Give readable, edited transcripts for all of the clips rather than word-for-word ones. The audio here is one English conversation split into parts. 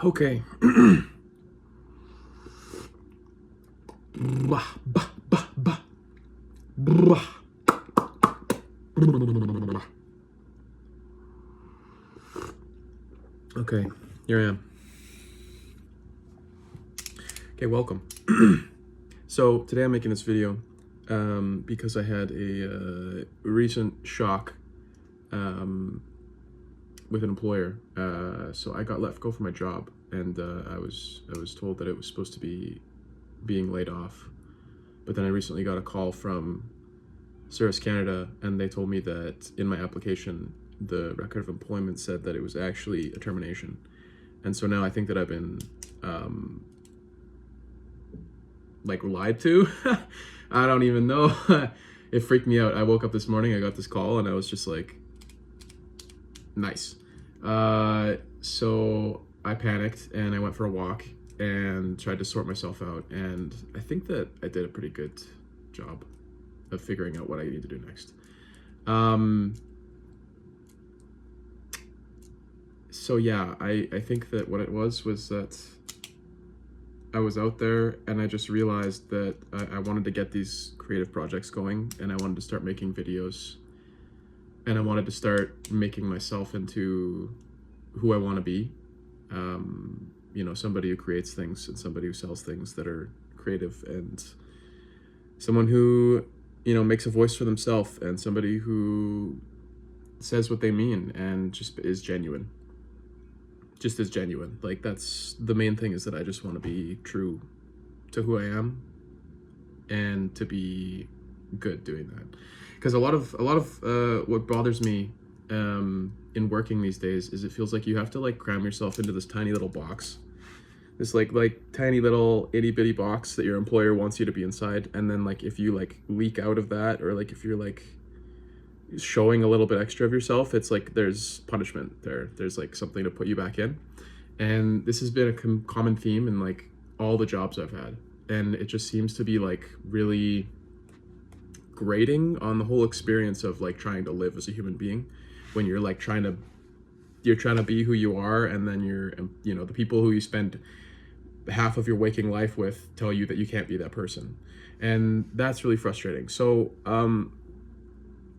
Okay. Bah, bah, bah, bah. Bah. Okay, here I am. Okay, welcome. So today I'm making this video because I had a recent shock with an employer. So I got let go from my job, and I was told that it was supposed to be being laid off. But then I recently got a call from Service Canada, and they told me that in my application, the record of employment said that it was actually a termination. And so now I think that I've been like lied to. I don't even know. It freaked me out. I woke up this morning, I got this call, and I was just like, nice. So I panicked and I went for a walk and tried to sort myself out. And I think that I did a pretty good job of figuring out what I need to do next. So yeah, I think that what it was that I was out there and I just realized that I wanted to get these creative projects going, and I wanted to start making videos, and I wanted to start making myself into who I want to be. Somebody who creates things and somebody who sells things that are creative, and someone who, makes a voice for themselves, and somebody who says what they mean and just is genuine. Just as genuine. Like, that's the main thing, is that I just want to be true to who I am and to be good doing that. Because a lot of what bothers me in working these days is it feels like you have to like cram yourself into this tiny little box, this like tiny little itty bitty box that your employer wants you to be inside, and then like if you like leak out of that, or like if you're like showing a little bit extra of yourself, it's like there's punishment there's like something to put you back in. And this has been a common theme in like all the jobs I've had, and it just seems to be like really grating on the whole experience of like trying to live as a human being, when you're like trying to be who you are, and then the people who you spend half of your waking life with tell you that you can't be that person, and that's really frustrating. So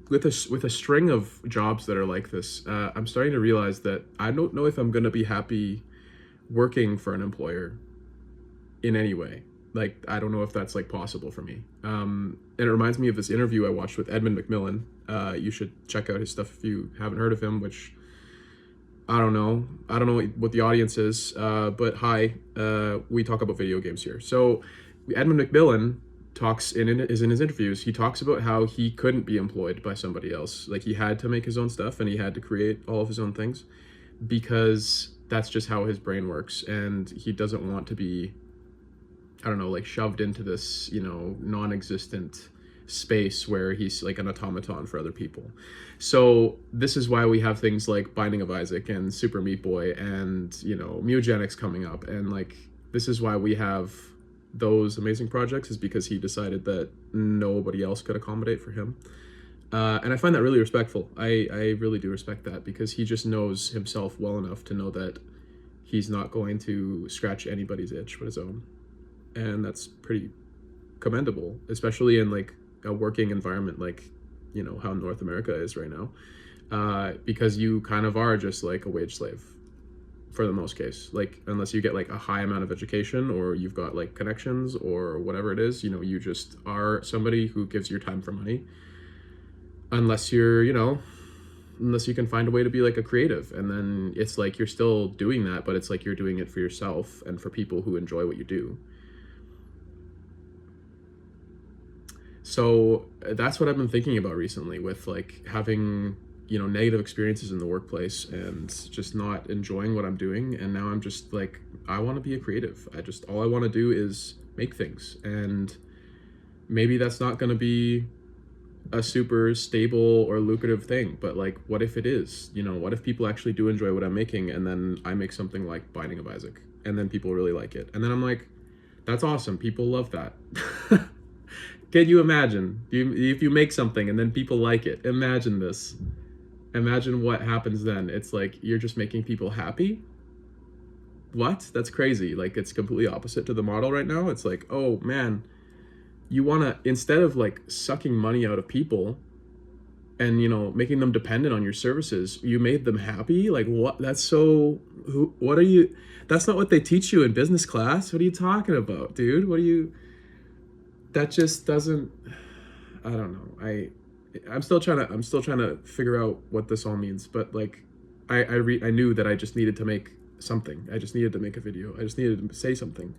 with a string of jobs that are like this, I'm starting to realize that I don't know if I'm going to be happy working for an employer in any way. Like, I don't know if that's like possible for me. And it reminds me of this interview I watched with Edmund McMillan. You should check out his stuff if you haven't heard of him, which I don't know what the audience is, but hi, we talk about video games here. So Edmund McMillan talks in his interviews, he talks about how he couldn't be employed by somebody else. Like, he had to make his own stuff and he had to create all of his own things, because that's just how his brain works, and he doesn't want to be, I don't know, like shoved into this, non-existent space where he's like an automaton for other people. So this is why we have things like Binding of Isaac and Super Meat Boy and, Mutagenics coming up. And like, this is why we have those amazing projects, is because he decided that nobody else could accommodate for him. And I find that really respectful. I really do respect that, because he just knows himself well enough to know that he's not going to scratch anybody's itch but his own. And that's pretty commendable, especially in like a working environment like, how North America is right now, because you kind of are just like a wage slave for the most case. Like, unless you get like a high amount of education, or you've got like connections or whatever it is, you just are somebody who gives your time for money, unless unless you can find a way to be like a creative, and then it's like you're still doing that, but it's like you're doing it for yourself and for people who enjoy what you do. So that's what I've been thinking about recently, with like having, negative experiences in the workplace and just not enjoying what I'm doing. And now I'm just like, I want to be a creative. All I want to do is make things. And maybe that's not going to be a super stable or lucrative thing, but like, what if it is? What if people actually do enjoy what I'm making, and then I make something like Binding of Isaac, and then people really like it, and then I'm like, that's awesome, people love that. Can you imagine if you make something and then people like it? Imagine this. Imagine what happens then. It's like you're just making people happy. what? That's crazy. Like, it's completely opposite to the model right now. It's like, oh man, you want to, instead of like sucking money out of people and, you know, making them dependent on your services, you made them happy. Like, what? That's so, what are you, that's not what they teach you in business class. What are you talking about, dude? What are you, that just doesn't, I don't know. I'm still trying to figure out what this all means, but like, I knew that I just needed to make something. I just needed to make a video. I just needed to say something,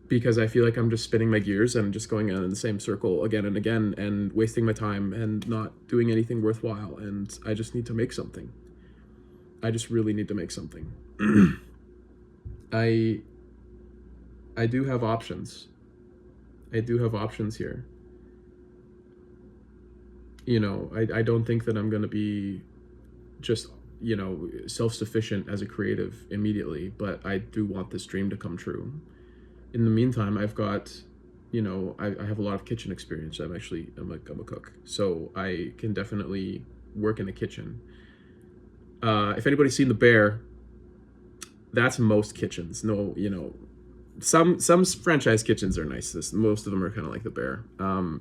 because I feel like I'm just spinning my gears and just going in the same circle again and again and wasting my time and not doing anything worthwhile. And I just need to make something. I just really need to make something. I I do have options. I do have options here. You know, I don't think that I'm going to be just, you know, self-sufficient as a creative immediately, but I do want this dream to come true. In the meantime, I've got, you know, I have a lot of kitchen experience. I'm a cook, so I can definitely work in a kitchen. If anybody's seen The Bear, that's most kitchens. No, you know, some franchise kitchens are nice. Most of them are kind of like The Bear.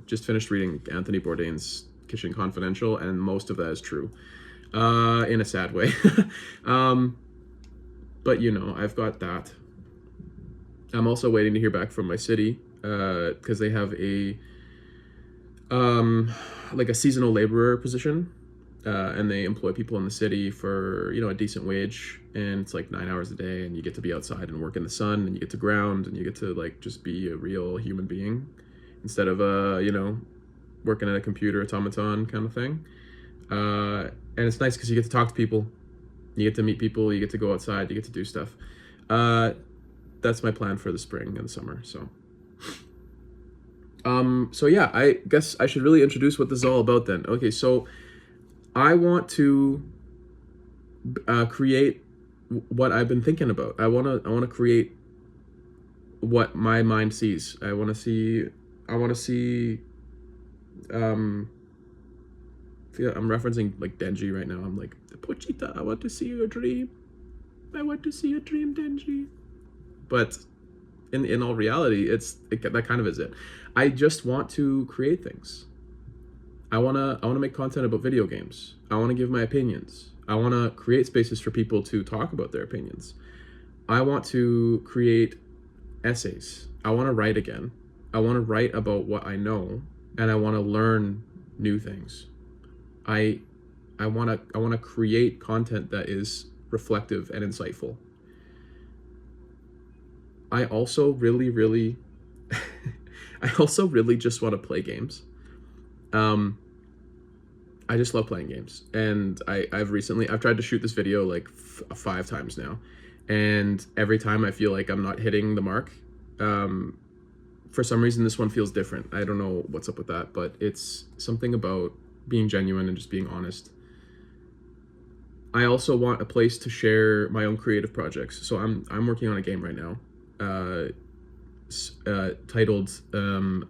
Just finished reading Anthony Bourdain's Kitchen Confidential, and most of that is true, in a sad way. But you know, I've got that. I'm also waiting to hear back from my city, because they have a like a seasonal laborer position, and they employ people in the city for, you know, a decent wage, and it's like 9 hours a day, and you get to be outside and work in the sun, and you get to ground, and you get to like just be a real human being instead of you know, working at a computer automaton kind of thing. And it's nice because you get to talk to people, you get to meet people, you get to go outside, you get to do stuff. That's my plan for the spring and the summer. So yeah, I guess I should really introduce what this is all about then. Okay, so I want to create what I've been thinking about. I wanna create what my mind sees. I wanna see. Yeah, I'm referencing like Denji right now. I'm like, Pochita, I want to see your dream. I want to see your dream, Denji. But in all reality, that kind of is it. I just want to create things. I wanna make content about video games. I wanna give my opinions. I wanna create spaces for people to talk about their opinions. I want to create essays. I wanna write again. I wanna write about what I know, and I wanna learn new things. I wanna create content that is reflective and insightful. I also really I also really just want to play games. I just love playing games, and I've tried to shoot this video like 5 times now, and every time I feel like I'm not hitting the mark. For some reason, this one feels different. I don't know what's up with that, but it's something about being genuine and just being honest. I also want a place to share my own creative projects. So I'm working on a game right now, titled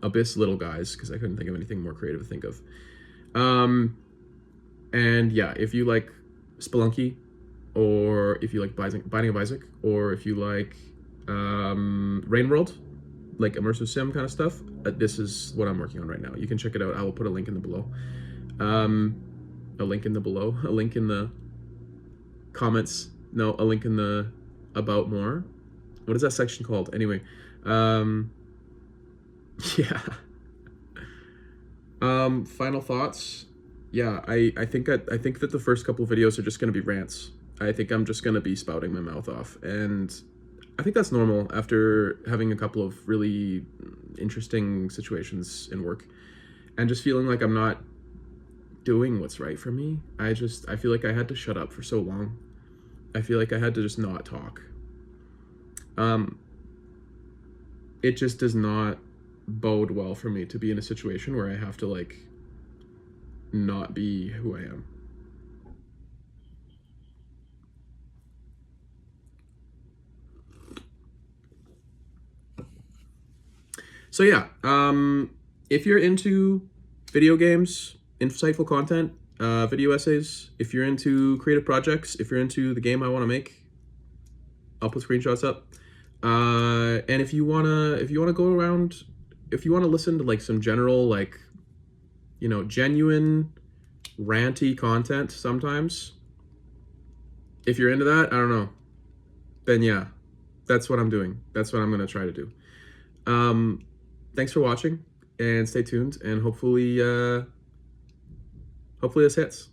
Abyss Little Guys, because I couldn't think of anything more creative to think of. And yeah, if you like Spelunky, or if you like Binding of Isaac, or if you like Rain World, like immersive sim kind of stuff, this is what I'm working on right now. You can check it out. I will put a link in the below. A link in the comments. No, a link in the about more. What is that section called? Anyway, yeah. Final thoughts. Yeah, I think that the first couple videos are just gonna be rants. I think I'm just gonna be spouting my mouth off, and I think that's normal after having a couple of really interesting situations in work, and just feeling like I'm not doing what's right for me. I feel like I had to shut up for so long. I feel like I had to just not talk. It just does not bode well for me to be in a situation where I have to like not be who I am. So yeah, if you're into video games, insightful content, video essays, if you're into creative projects, if you're into the game I want to make, I'll put screenshots up. And if you wanna go around, if you wanna listen to like some general, like, you know, genuine ranty content sometimes, if you're into that, I don't know, then yeah, that's what I'm doing. That's what I'm gonna try to do. Thanks for watching, and stay tuned, and hopefully this hits.